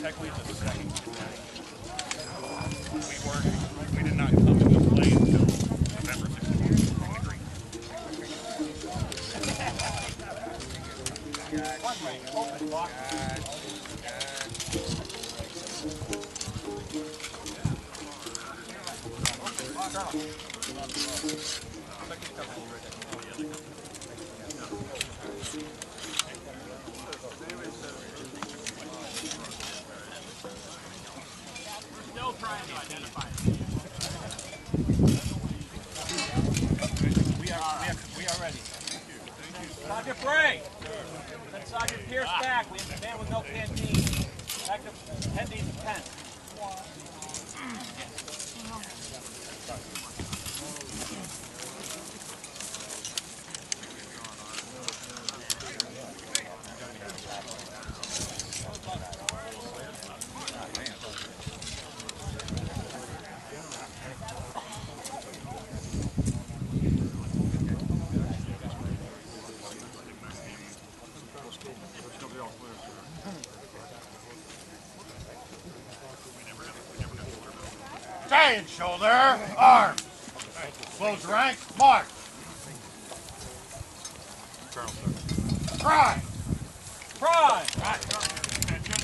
technically it's a second. We did not come into play until November 15th in the green. One ring, open, lock. Still trying to identify it. We are ready. Sergeant Bray! Send Sergeant Pierce back. We have a man with no canteen. Back to Hendy's tent. Stay in shoulder, arms. Close ranks, march. Prime. Prime! Attention.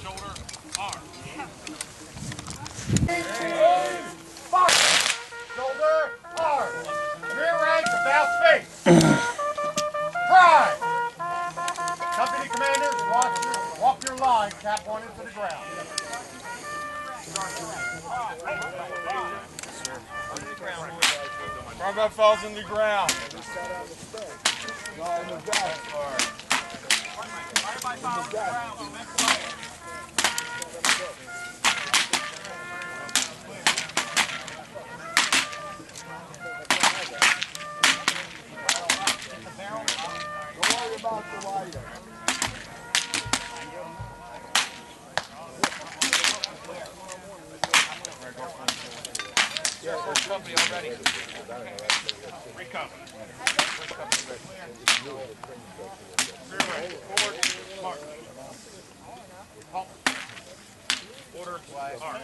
Shoulder, arm. March. Shoulder, arms. Rear ranks, about face. Prime. Company commanders, walk your line, cap one into the ground. Combat falls in the ground. Don't worry about the lighter. First company already. Recover. Rear rank, forward, march. Halt. Order, arm.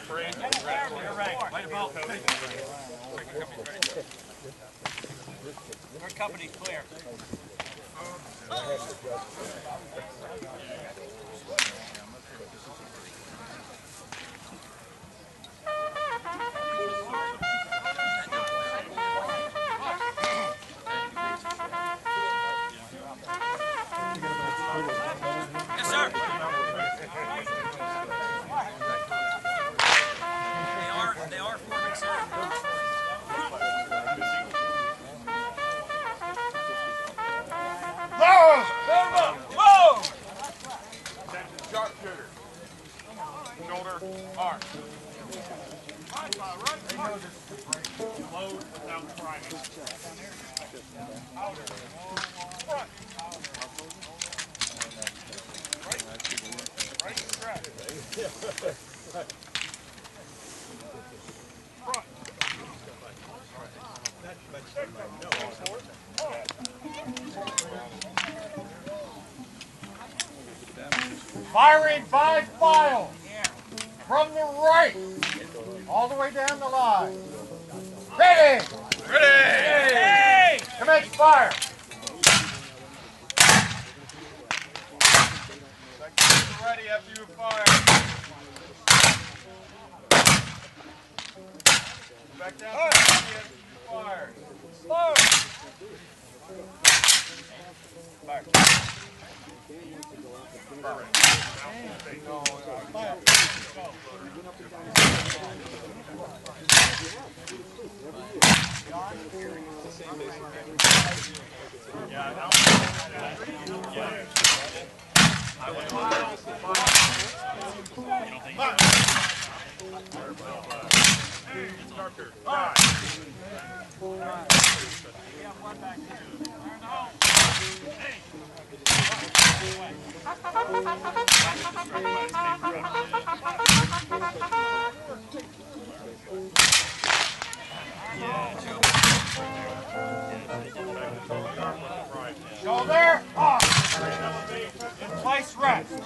Parade, rear rank, light about. Third company clear. Yes, sir. They are forming, sir. Whoa! Sharpshooter. Shoulder, arm. Load without priming. Outer. Front. Right strap. Front. Firing by file. From the right. All the way down the line. Ready. Hey! Commence fire. Ready after you fire. Back down. After you fire. Slow. Fire. Shoulder, arm. Place threats. Don't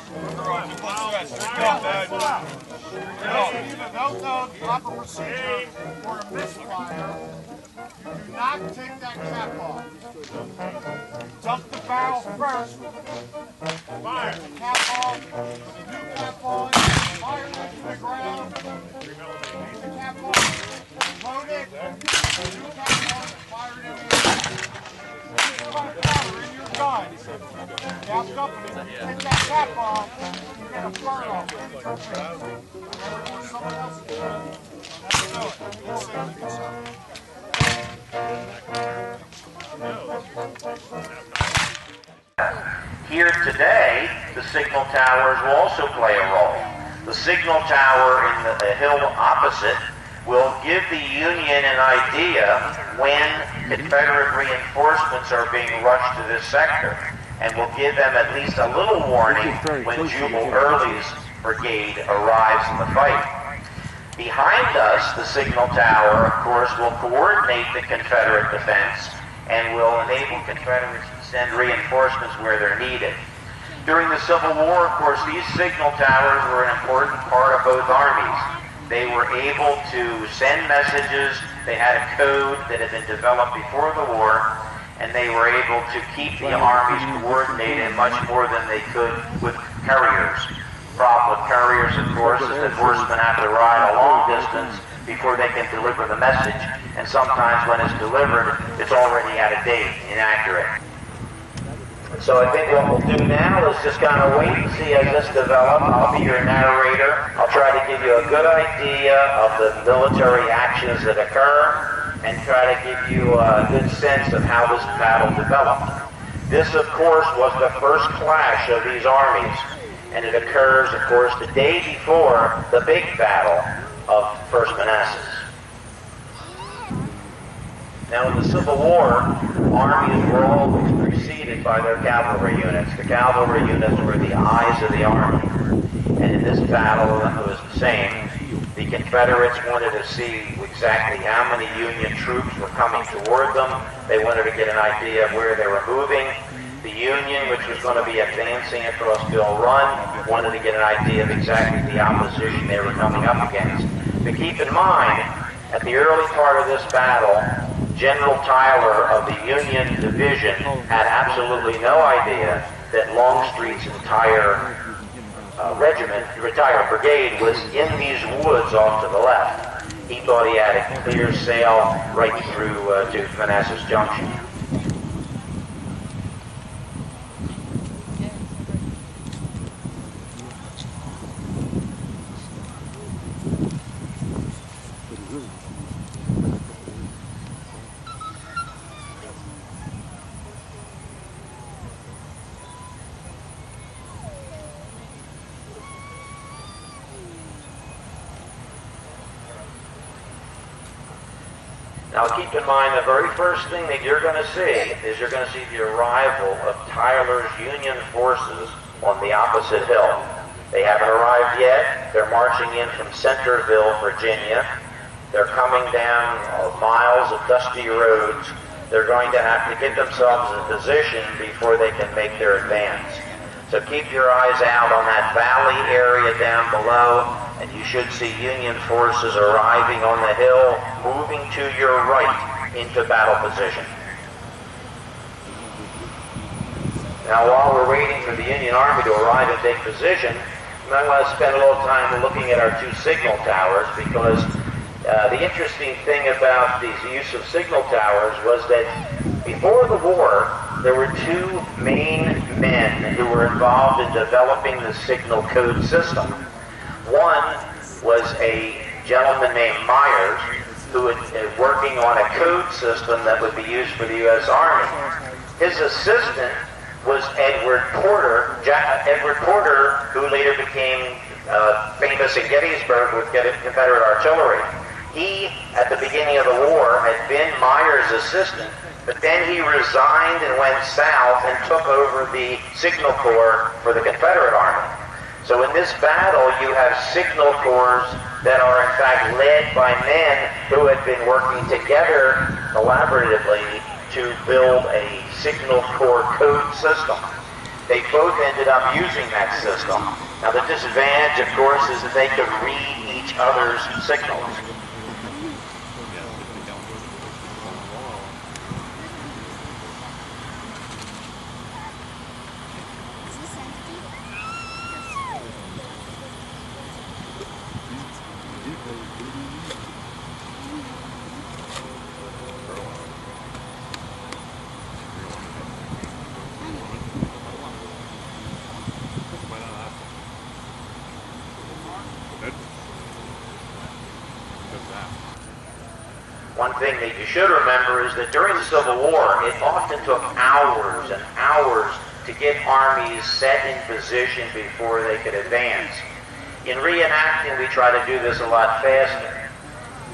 know the proper procedure for a misfire. You do not take that cap off. Dump the barrel first. Fire the cap off. Put the new cap on. Fire it into the ground. Leave the cap on. Load it. Put the new cap on. Fire it in the air. Put powder in your gun. Capped up, and if you take that cap off, you get a burn off. Or someone else is doing it. That's good. Good safety, good stuff. Here today, the signal towers will also play a role. The signal tower in the hill opposite will give the Union an idea when Confederate reinforcements are being rushed to this sector, and will give them at least a little warning when Jubal Early's brigade arrives in the fight. Behind us, the signal tower, of course, will coordinate the Confederate defense and will enable Confederates to send reinforcements where they're needed. During the Civil War, of course, these signal towers were an important part of both armies. They were able to send messages. They had a code that had been developed before the war, and they were able to keep the armies coordinated much more than they could with couriers. The problem with couriers, of course, is that horsemen have to ride a long distance before they can deliver the message, and sometimes when it's delivered, it's already out of date, inaccurate. So I think what we'll do now is just kind of wait and see as this develops. I'll be your narrator. I'll try to give you a good idea of the military actions that occur and try to give you a good sense of how this battle developed. This, of course, was the first clash of these armies, and it occurs, of course, the day before the big battle of First Manassas. Now, in the Civil War, armies were always preceded by their cavalry units. The cavalry units were the eyes of the army. And in this battle, it was the same. The Confederates wanted to see exactly how many Union troops were coming toward them. They wanted to get an idea of where they were moving. The Union, which was going to be advancing across Bill Run, wanted to get an idea of exactly the opposition they were coming up against. But keep in mind, at the early part of this battle, General Tyler of the Union Division had absolutely no idea that Longstreet's entire entire brigade was in these woods off to the left. He thought he had a clear sail right through to Manassas Junction. Now keep in mind, the very first thing that you're going to see is you're going to see the arrival of Tyler's Union forces on the opposite hill. They haven't arrived yet. They're marching in from Centerville, Virginia. They're coming down miles of dusty roads. They're going to have to get themselves in position before they can make their advance. So keep your eyes out on that valley area down below, and you should see Union forces arriving on the hill, moving to your right into battle position. Now, while we're waiting for the Union Army to arrive and take position, I want to spend a little time looking at our two signal towers, because the interesting thing about the use of signal towers was that before the war, there were two main men who were involved in developing the signal code system. One was a gentleman named Myers, who was working on a code system that would be used for the U.S. Army. His assistant was Edward Porter, who later became famous in Gettysburg with Confederate artillery. He, at the beginning of the war, had been Myers' assistant, but then he resigned and went south and took over the signal corps for the Confederate Army. So in this battle, you have signal corps that are in fact led by men who had been working together collaboratively to build a signal corps code system. they both ended up using that system. Now the disadvantage, of course, is that they could read each other's signals. One thing that you should remember is that during the Civil War, it often took hours and hours to get armies set in position before they could advance. In reenacting, we try to do this a lot faster.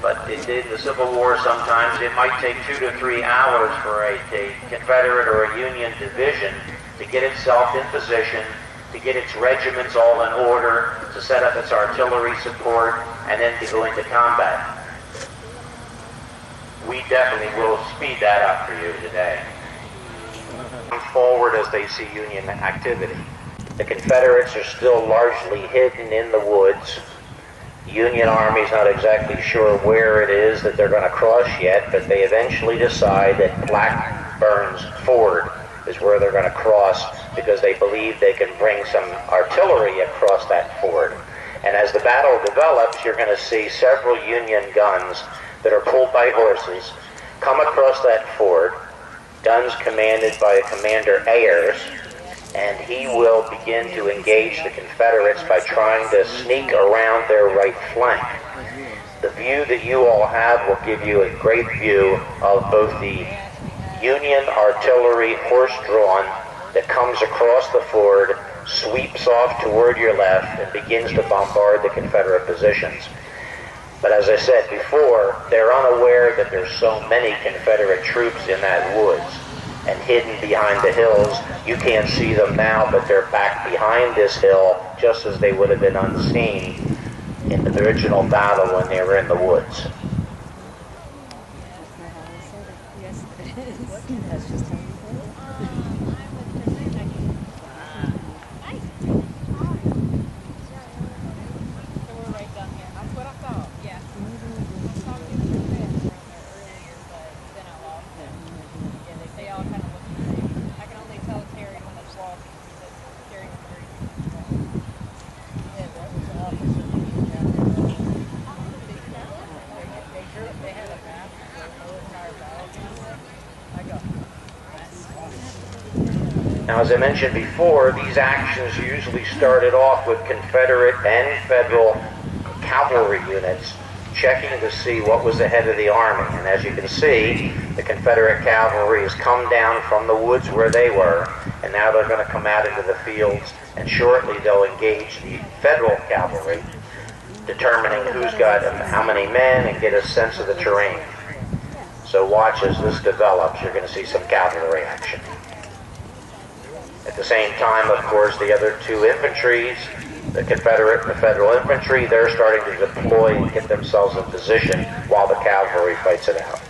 But in the Civil War, sometimes it might take 2 to 3 hours for a Confederate or a Union division to get itself in position, to get its regiments all in order, to set up its artillery support, and then to go into combat. We definitely will speed that up for you today. Forward as they see Union activity. The Confederates are still largely hidden in the woods. The Union Army's not exactly sure where it is that they're going to cross yet, but they eventually decide that Blackburn's Ford is where they're going to cross because they believe they can bring some artillery across that ford. And as the battle develops, you're going to see several Union guns that are pulled by horses come across that ford, guns commanded by Commander Ayers, and he will begin to engage the Confederates by trying to sneak around their right flank. The view that you all have will give you a great view of both the Union artillery horse-drawn that comes across the ford, sweeps off toward your left, and begins to bombard the Confederate positions. But as I said before, they're unaware that there's so many Confederate troops in that woods and hidden behind the hills. You can't see them now, but they're back behind this hill just as they would have been unseen in the original battle when they were in the woods. Now, as I mentioned before, these actions usually started off with Confederate and Federal cavalry units checking to see what was ahead of the Army. And as you can see, the Confederate cavalry has come down from the woods where they were, and now they're going to come out into the fields, and shortly they'll engage the Federal cavalry, determining who's got how many men and get a sense of the terrain. So watch as this develops. You're going to see some cavalry action. At the same time, of course, the other two infantries, the Confederate and the Federal infantry, they're starting to deploy and get themselves in position while the cavalry fights it out.